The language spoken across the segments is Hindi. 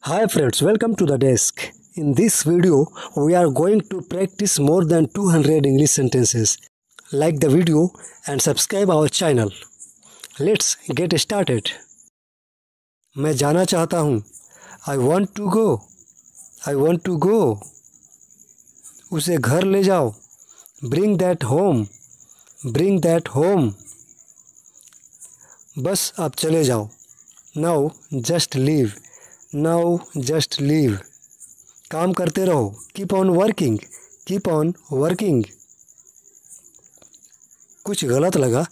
Hi friends, welcome to the desk. In this video, we are going to practice more than 200 English sentences. Like the video and subscribe our channel. Let's get started. मैं जाना चाहता हूँ. I want to go. I want to go. उसे घर ले जाओ. Bring that home. Bring that home. बस अब चले जाओ. Now just leave. Now just leave. काम करते रहो. Keep on working. Keep on working. कुछ गलत लगा.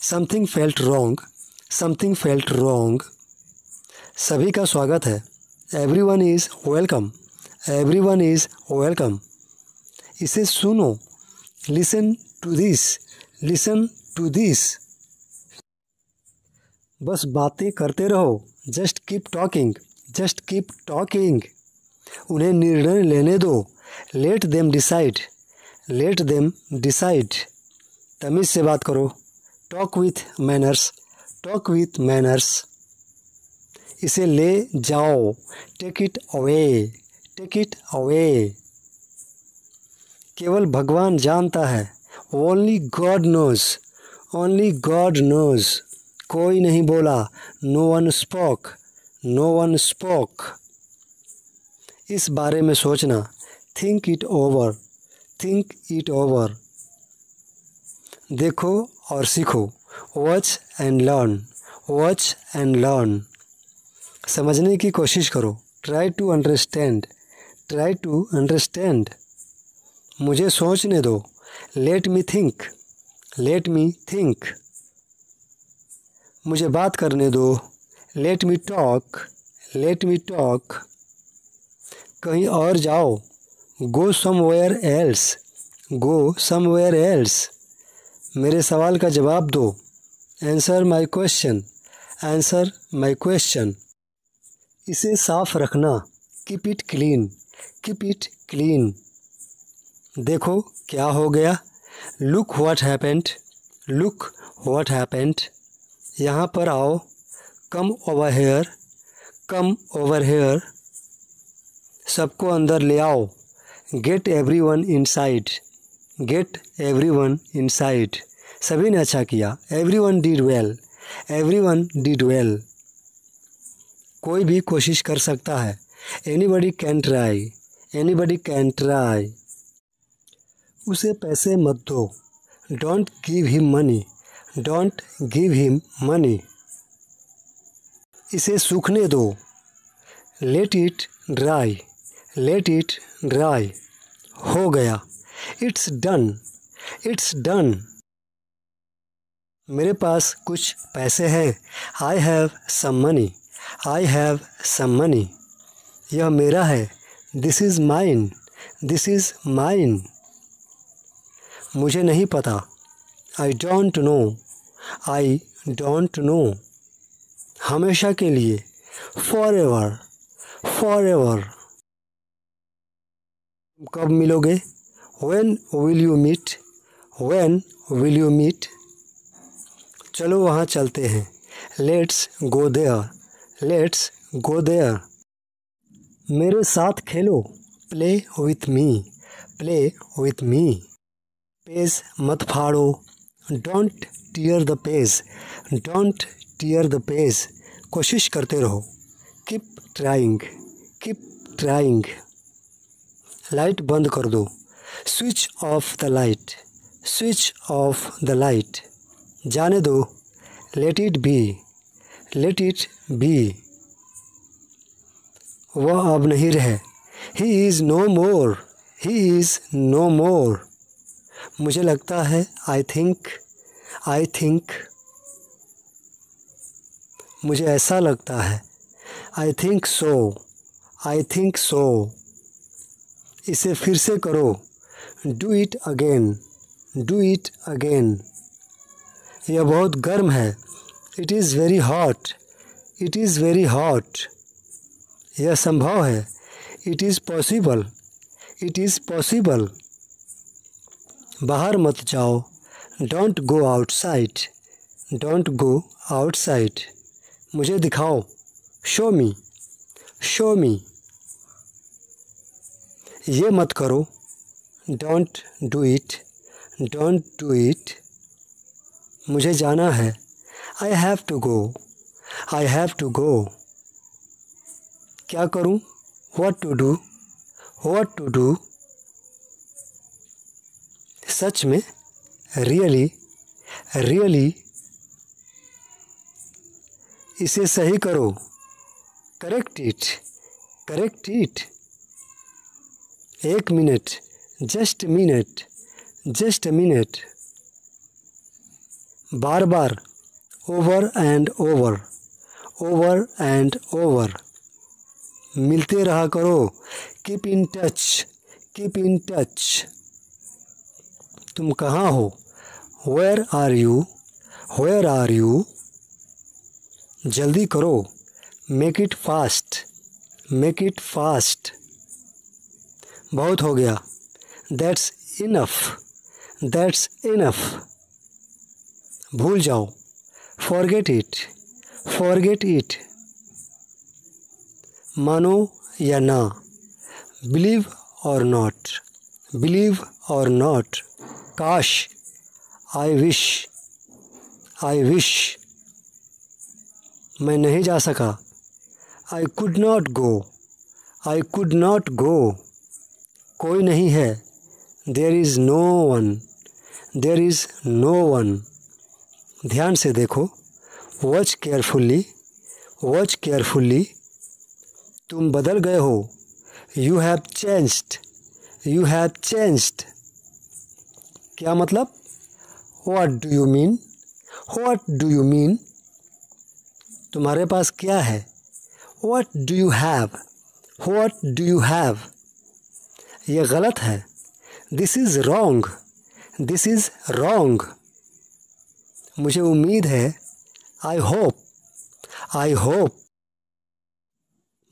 Something felt wrong. Something felt wrong. सभी का स्वागत है. Everyone is welcome. Everyone is welcome. इसे सुनो. Listen to this. Listen to this. बस बातें करते रहो. Just keep talking. Just keep talking. उन्हें निर्णय लेने दो. Let them decide. Let them decide. तमीज़ से बात करो. Talk with manners. Talk with manners. इसे ले जाओ. Take it away. Take it away. केवल भगवान जानता है. Only God knows. Only God knows. कोई नहीं बोला. No one spoke. No one spoke. इस बारे में सोचना. Think it over. Think it over. देखो और सीखो. Watch and learn. Watch and learn. समझने की कोशिश करो. Try to understand. Try to understand. मुझे सोचने दो. Let me think. Let me think. मुझे बात करने दो. Let me talk. Let me talk. कहीं और जाओ. Go somewhere else. Go somewhere else. मेरे सवाल का जवाब दो. Answer my question. Answer my question. इसे साफ रखना. Keep it clean. Keep it clean. देखो क्या हो गया. Look what happened. Look what happened. यहाँ पर आओ. Come over here. Come over here. सबको अंदर ले आओ. Get everyone inside. Get everyone inside. सभी ने अच्छा किया. Everyone did well. Everyone did well. कोई भी कोशिश कर सकता है. Anybody can try. Anybody can try. उसे पैसे मत दो. Don't give him money. Don't give him money. इसे सूखने दो. Let it dry. Let it dry. हो गया. It's done. It's done. मेरे पास कुछ पैसे हैं. I have some money. I have some money. यह मेरा है. This is mine. This is mine. मुझे नहीं पता. I don't know. I don't know. हमेशा के लिए. Forever. Forever. कब मिलोगे. When will you meet? When will you meet? चलो वहाँ चलते हैं. Let's go there. Let's go there. मेरे साथ खेलो. Play with me. Play with me. Page मत फाड़ो. Don't tear the page. Don't tear the page. कोशिश करते रहो. Keep trying. Keep trying. Light बंद कर दो. Switch off the light. Switch off the light. जाने दो. Let it be. Let it be. वह अब नहीं रहे. He is no more. He is no more. मुझे लगता है. I think. I think. मुझे ऐसा लगता है. I think so. I think so. इसे फिर से करो. Do it again. Do it again. यह बहुत गर्म है. It is very hot. It is very hot. यह संभव है. It is possible. It is possible. बाहर मत जाओ. Don't go outside. Don't go outside. मुझे दिखाओ. Show me. Show me. ये मत करो, don't do it, don't do it. मुझे जाना है, I have to go, I have to go. क्या करूं, what to do, what to do. सच में, रियली, रियली। इसे सही करो, करेक्ट इट, करेक्ट इट। एक minute, just minute, just minute. बार बार, over and over, over and over. मिलते रहा करो, keep in touch, keep in touch. तुम कहाँ हो, where are you, where are you. जल्दी करो, make it fast, make it fast. बहुत हो गया, दैट्स इनफ, दैट्स इनफ। भूल जाओ, फॉरगेट इट, फॉरगेट इट। मानो या ना, बिलीव और नॉट, बिलीव और नॉट। काश, आई विश, आई विश। मैं नहीं जा सका, I could not go, I could not go. कोई नहीं है, there is no one, there is no one. ध्यान से देखो, वॉच केयरफुल्ली, वॉच केयरफुल्ली। तुम बदल गए हो, you have changed, you have changed. क्या मतलब, what do you mean, what do you mean. तुम्हारे पास क्या है, what do you have, what do you have. ये गलत है, this is wrong, this is wrong. मुझे उम्मीद है, आई होप, आई होप।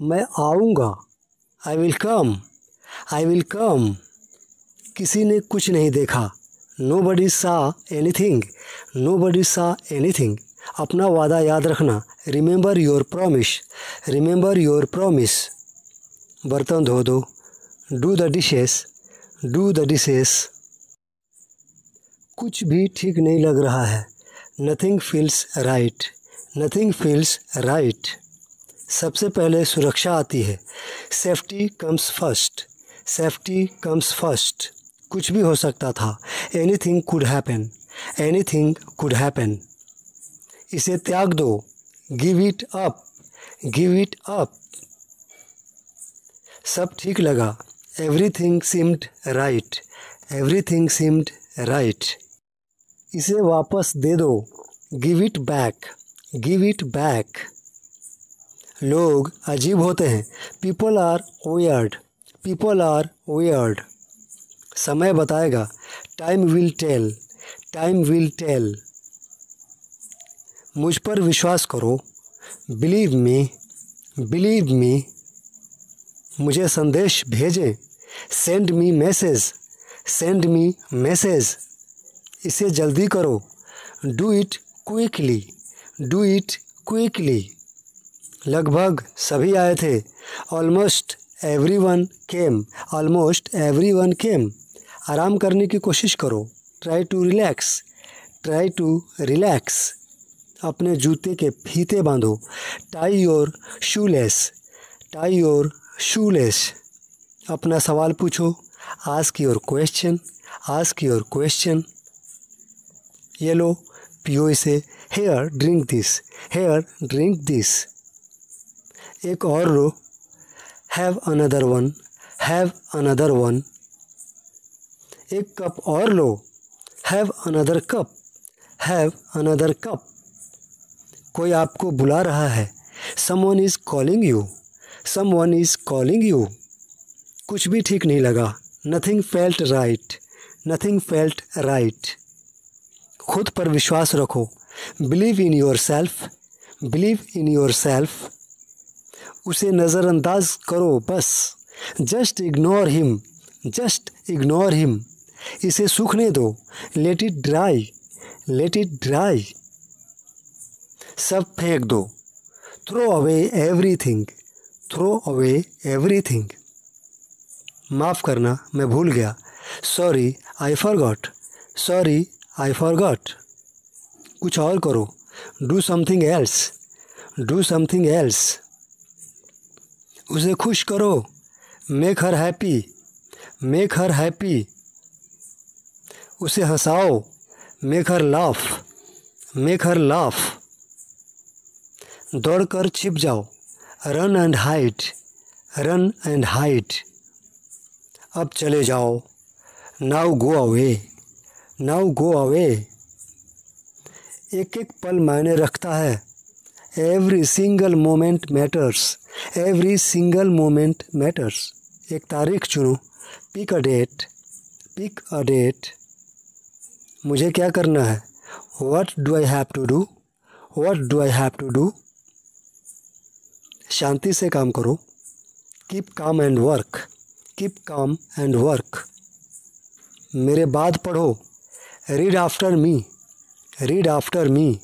मैं आऊँगा, I will come, I will come. किसी ने कुछ नहीं देखा, नोबडी सा एनीथिंग, नोबडी सा एनीथिंग। अपना वादा याद रखना, remember your promise, remember your promise. बर्तन धो दो, do the dishes, do the dishes. कुछ भी ठीक नहीं लग रहा है, nothing feels right, nothing feels right. सबसे पहले सुरक्षा आती है, safety comes first, safety comes first. कुछ भी हो सकता था, anything could happen, anything could happen. इसे त्याग दो, give it up, give it up. सब ठीक लगा, everything seemed right, everything seemed right. इसे वापस दे दो, give it back, give it back. लोग अजीब होते हैं, people are weird, people are weird. समय बताएगा, time will tell, time will tell. मुझ पर विश्वास करो, बिलीव मी, बिलीव मी। मुझे संदेश भेजें, send me message, send me message. इसे जल्दी करो, do it quickly, do it quickly. लगभग सभी आए थे, almost everyone came, almost everyone came. आराम करने की कोशिश करो, try to relax, try to relax. अपने जूते के फीते बांधो, tie your shoelace, tie your shoelace. अपना सवाल पूछो, ask your question, ask your question. ये लो, पियो इसे, here drink this, here drink this. एक और लो, have another one, have another one. एक कप और लो, have another cup, have another cup. कोई आपको बुला रहा है, someone is calling you, someone is calling you. कुछ भी ठीक नहीं लगा, nothing felt right, nothing felt right. खुद पर विश्वास रखो, believe in yourself, believe in yourself. उसे नज़रअंदाज करो बस, just ignore him, just ignore him. इसे सूखने दो, let it dry, let it dry. सब फेंक दो, throw away everything, throw away everything. माफ़ करना, मैं भूल गया। Sorry I forgot. Sorry I forgot. कुछ और करो। Do something else. Do something else. उसे खुश करो। Make her happy. Make her happy. उसे हंसाओ। Make her laugh. Make her laugh. दौड़ कर छिप जाओ। Run and hide. Run and hide. अब चले जाओ। Now go away. Now go away. एक एक पल मायने रखता है। Every single moment matters. Every single moment matters. एक तारीख चुनो। Pick a date. Pick a date. मुझे क्या करना है। What do I have to do. What do I have to do. शांति से काम करो। Keep calm and work. Keep calm and work. मेरे बाद पढ़ो। Read after me. Read after me.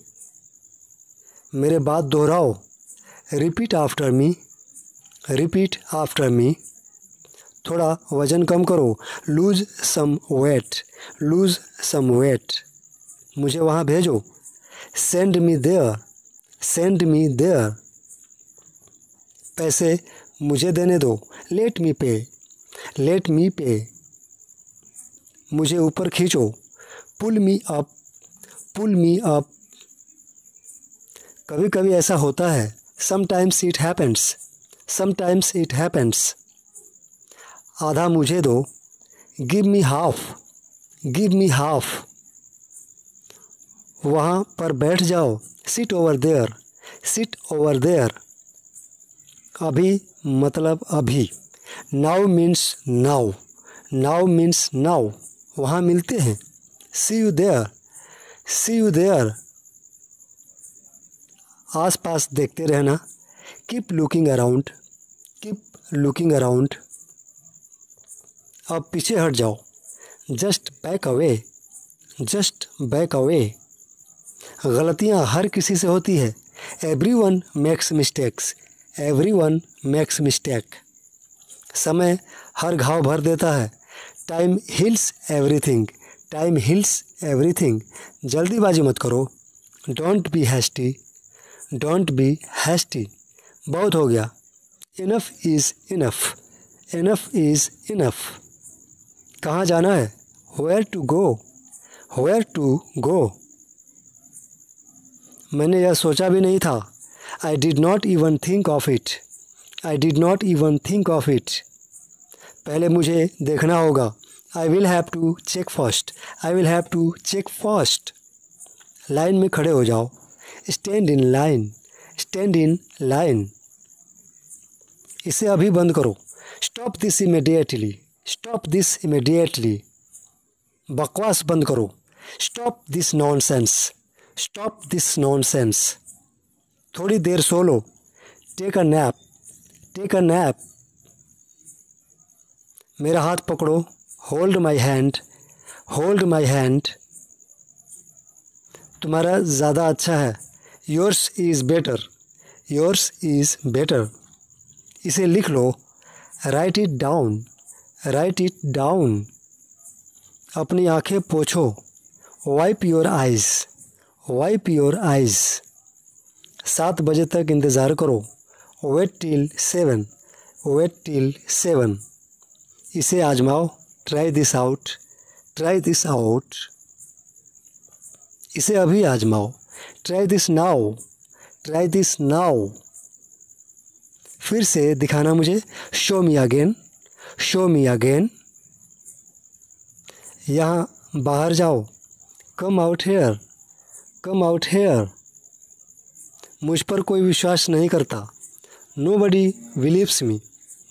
मेरे बाद दोहराओ। Repeat after me. Repeat after me. थोड़ा वज़न कम करो। Lose some weight. Lose some weight. मुझे वहाँ भेजो। Send me there. Send me there. पैसे मुझे देने दो। लेट मी पे। लेट मी पे। मुझे ऊपर खींचो। Pull me up. Pull me up. कभी कभी ऐसा होता है। Sometimes it happens. Sometimes it happens. आधा मुझे दो। Give me half. Give me half. वहाँ पर बैठ जाओ। Sit over there. Sit over there. अभी मतलब अभी। Now means now. Now means now. वहाँ मिलते हैं। See you there. See you there. आस पास देखते रहना। Keep looking around. Keep looking around. अब पीछे हट जाओ। Just back away. Just back away. गलतियाँ हर किसी से होती है। Everyone makes mistakes. Everyone makes mistake. समय हर घाव भर देता है। Time heals everything. Time heals everything. जल्दीबाजी मत करो। Don't be hasty. Don't be hasty. बहुत हो गया। Enough is enough. Enough is enough. कहाँ जाना है। Where to go. Where to go. मैंने यह सोचा भी नहीं था। I did not even think of it. I did not even think of it. पहले मुझे देखना होगा। I will have to check first. I will have to check first. Line में खड़े हो जाओ। Stand in line. Stand in line. इसे अभी बंद करो। Stop this immediately. Stop this immediately. बकवास बंद करो। Stop this nonsense. Stop this nonsense. थोड़ी देर सो लो। Take a nap. Take a nap. मेरा हाथ पकड़ो। Hold my hand. Hold my hand. तुम्हारा ज़्यादा अच्छा है। Yours is better. Yours is better. इसे लिख लो। Write it down. Write it down. अपनी आंखें पोंछो। Wipe your eyes. Wipe your eyes. 7 बजे तक इंतज़ार करो। Wait till 7। Wait till 7। इसे आजमाओ। Try this out. Try this out. इसे अभी आजमाओ। Try this now. Try this now. फिर से दिखाना मुझे। Show me again. Show me again. यहाँ बाहर जाओ। Come out here. Come out here. मुझ पर कोई विश्वास नहीं करता। Nobody believes me.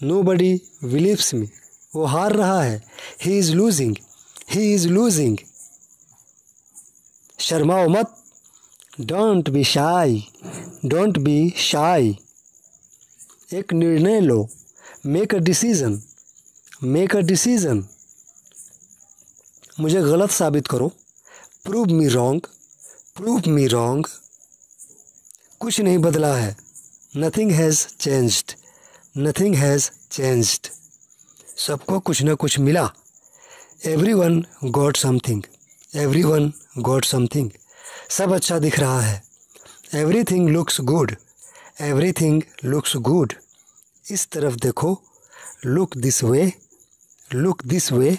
Nobody believes me. वो हार रहा है। He is losing. He is losing. शर्माओ मत। Don't be shy. Don't be shy. एक निर्णय लो। Make a decision. Make a decision. मुझे गलत साबित करो। Prove me wrong. Prove me wrong. कुछ नहीं बदला है। Nothing has changed. Nothing has changed, सबको कुछ न कुछ मिला। Everyone got something, everyone got something, सब अच्छा दिख रहा है। Everything looks good, everything looks good, इस तरफ देखो। Look this way, look this way,